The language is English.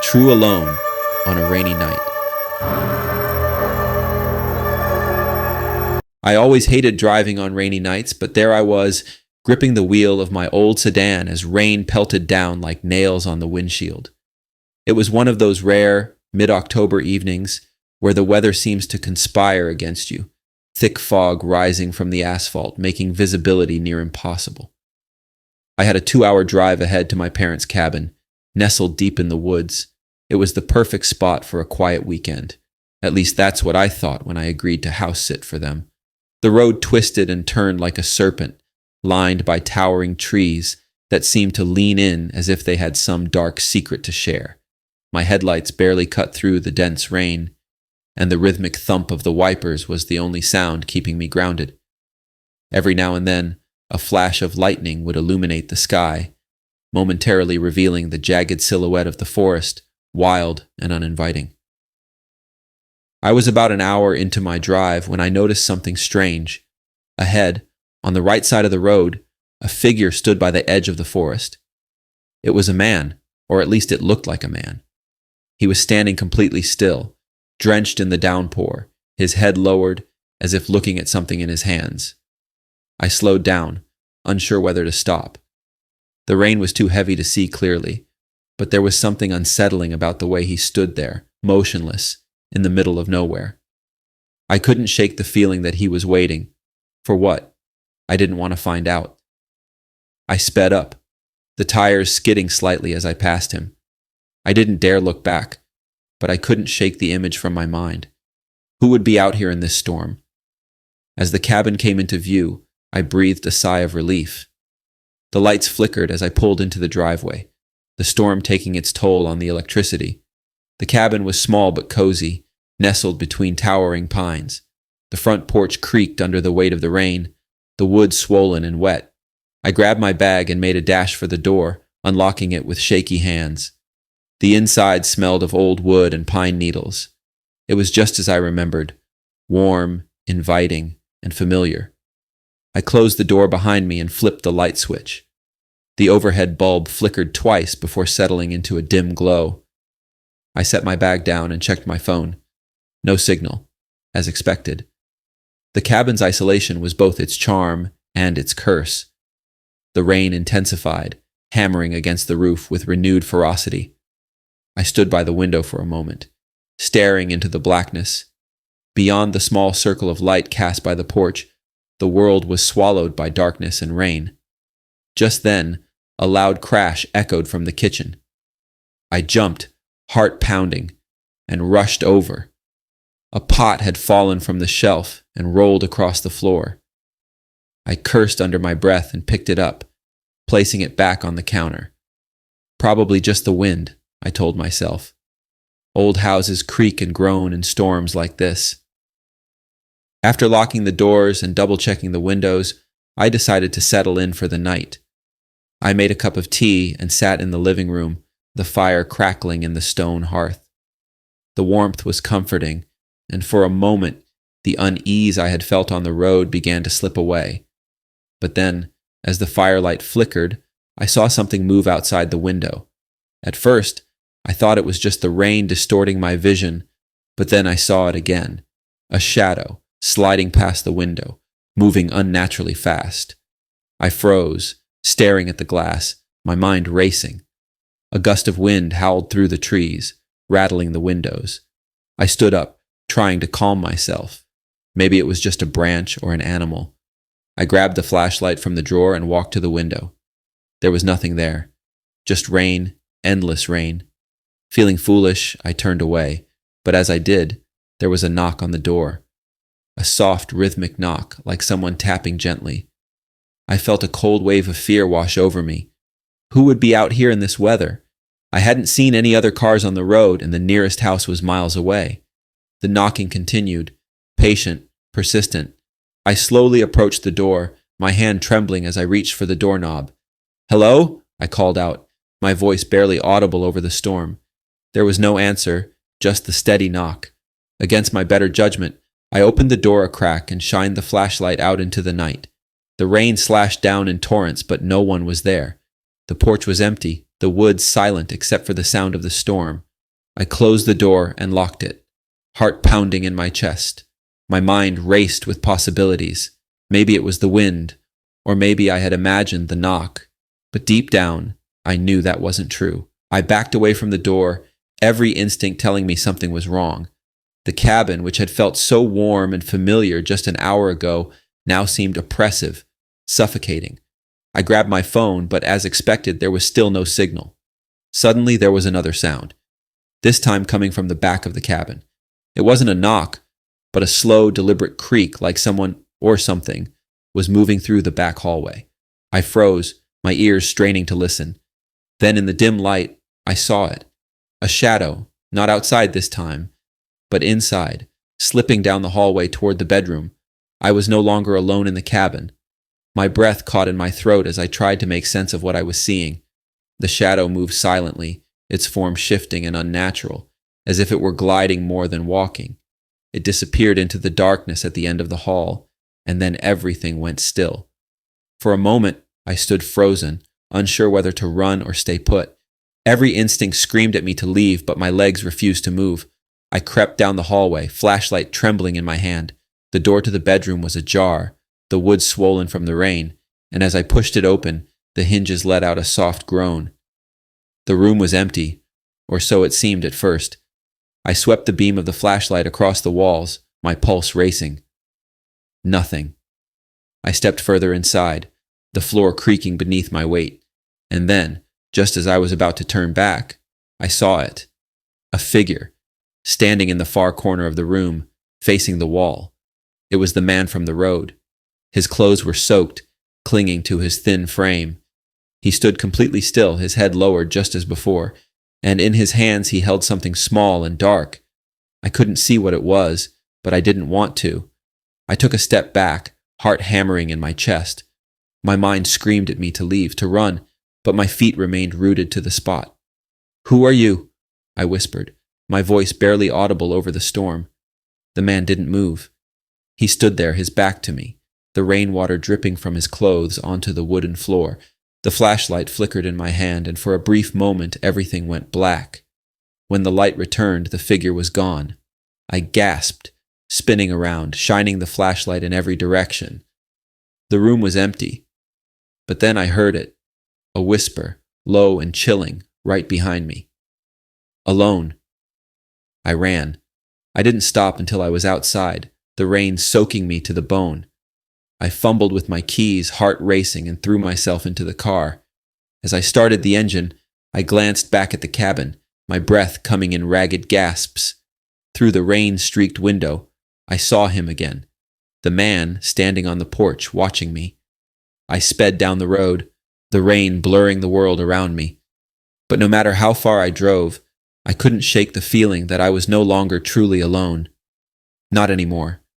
True alone on a rainy night. I always hated driving on rainy nights, but there I was, gripping the wheel of my old sedan as rain pelted down like nails on the windshield. It was one of those rare, mid-October evenings where the weather seems to conspire against you, thick fog rising from the asphalt, making visibility near impossible. I had a 2-hour drive ahead to my parents' cabin, nestled deep in the woods. It was the perfect spot for a quiet weekend. At least that's what I thought when I agreed to house sit for them. The road twisted and turned like a serpent, lined by towering trees that seemed to lean in as if they had some dark secret to share. My headlights barely cut through the dense rain, and the rhythmic thump of the wipers was the only sound keeping me grounded. Every now and then, a flash of lightning would illuminate the sky, momentarily revealing the jagged silhouette of the forest, wild and uninviting. I was about an hour into my drive when I noticed something strange. Ahead, on the right side of the road, a figure stood by the edge of the forest. It was a man, or at least it looked like a man. He was standing completely still, drenched in the downpour, his head lowered, as if looking at something in his hands. I slowed down, unsure whether to stop. The rain was too heavy to see clearly, but there was something unsettling about the way he stood there, motionless, in the middle of nowhere. I couldn't shake the feeling that he was waiting. For what? I didn't want to find out. I sped up, the tires skidding slightly as I passed him. I didn't dare look back, but I couldn't shake the image from my mind. Who would be out here in this storm? As the cabin came into view, I breathed a sigh of relief. The lights flickered as I pulled into the driveway, the storm taking its toll on the electricity. The cabin was small but cozy, nestled between towering pines. The front porch creaked under the weight of the rain, the wood swollen and wet. I grabbed my bag and made a dash for the door, unlocking it with shaky hands. The inside smelled of old wood and pine needles. It was just as I remembered, warm, inviting, and familiar. I closed the door behind me and flipped the light switch. The overhead bulb flickered twice before settling into a dim glow. I set my bag down and checked my phone. No signal, as expected. The cabin's isolation was both its charm and its curse. The rain intensified, hammering against the roof with renewed ferocity. I stood by the window for a moment, staring into the blackness. Beyond the small circle of light cast by the porch, the world was swallowed by darkness and rain. Just then, a loud crash echoed from the kitchen. I jumped, heart pounding, and rushed over. A pot had fallen from the shelf and rolled across the floor. I cursed under my breath and picked it up, placing it back on the counter. Probably just the wind, I told myself. Old houses creak and groan in storms like this. After locking the doors and double-checking the windows, I decided to settle in for the night. I made a cup of tea and sat in the living room, the fire crackling in the stone hearth. The warmth was comforting, and for a moment, the unease I had felt on the road began to slip away. But then, as the firelight flickered, I saw something move outside the window. At first, I thought it was just the rain distorting my vision, but then I saw it again. A shadow, sliding past the window, moving unnaturally fast. I froze, staring at the glass, my mind racing. A gust of wind howled through the trees, rattling the windows. I stood up, trying to calm myself. Maybe it was just a branch or an animal. I grabbed the flashlight from the drawer and walked to the window. There was nothing there. Just rain, endless rain. Feeling foolish, I turned away, but as I did, there was a knock on the door. A soft, rhythmic knock, like someone tapping gently. I felt a cold wave of fear wash over me. Who would be out here in this weather? I hadn't seen any other cars on the road, and the nearest house was miles away. The knocking continued, patient, persistent. I slowly approached the door, my hand trembling as I reached for the doorknob. "Hello?" I called out, my voice barely audible over the storm. There was no answer, just the steady knock. Against my better judgment, I opened the door a crack and shined the flashlight out into the night. The rain slashed down in torrents, but no one was there. The porch was empty, the woods silent except for the sound of the storm. I closed the door and locked it, heart pounding in my chest. My mind raced with possibilities. Maybe it was the wind, or maybe I had imagined the knock. But deep down, I knew that wasn't true. I backed away from the door, every instinct telling me something was wrong. The cabin, which had felt so warm and familiar just an hour ago, now seemed oppressive, suffocating. I grabbed my phone, but as expected, there was still no signal. Suddenly, there was another sound, this time coming from the back of the cabin. It wasn't a knock, but a slow, deliberate creak like someone or something was moving through the back hallway. I froze, my ears straining to listen. Then in the dim light, I saw it. A shadow, not outside this time, but inside, slipping down the hallway toward the bedroom. I was no longer alone in the cabin. My breath caught in my throat as I tried to make sense of what I was seeing. The shadow moved silently, its form shifting and unnatural, as if it were gliding more than walking. It disappeared into the darkness at the end of the hall, and then everything went still. For a moment, I stood frozen, unsure whether to run or stay put. Every instinct screamed at me to leave, but my legs refused to move. I crept down the hallway, flashlight trembling in my hand. The door to the bedroom was ajar, the wood swollen from the rain, and as I pushed it open, the hinges let out a soft groan. The room was empty, or so it seemed at first. I swept the beam of the flashlight across the walls, my pulse racing. Nothing. I stepped further inside, the floor creaking beneath my weight, and then, just as I was about to turn back, I saw it. A figure, standing in the far corner of the room, facing the wall. It was the man from the road. His clothes were soaked, clinging to his thin frame. He stood completely still, his head lowered just as before, and in his hands he held something small and dark. I couldn't see what it was, but I didn't want to. I took a step back, heart hammering in my chest. My mind screamed at me to leave, to run, but my feet remained rooted to the spot. "Who are you?" I whispered, my voice barely audible over the storm. The man didn't move. He stood there, his back to me, the rainwater dripping from his clothes onto the wooden floor. The flashlight flickered in my hand, and for a brief moment everything went black. When the light returned, the figure was gone. I gasped, spinning around, shining the flashlight in every direction. The room was empty. But then I heard it, a whisper, low and chilling, right behind me. "Alone." I ran. I didn't stop until I was outside, the rain soaking me to the bone. I fumbled with my keys, heart racing, and threw myself into the car. As I started the engine, I glanced back at the cabin, my breath coming in ragged gasps. Through the rain-streaked window, I saw him again, the man standing on the porch watching me. I sped down the road, the rain blurring the world around me. But no matter how far I drove, I couldn't shake the feeling that I was no longer truly alone. Not anymore.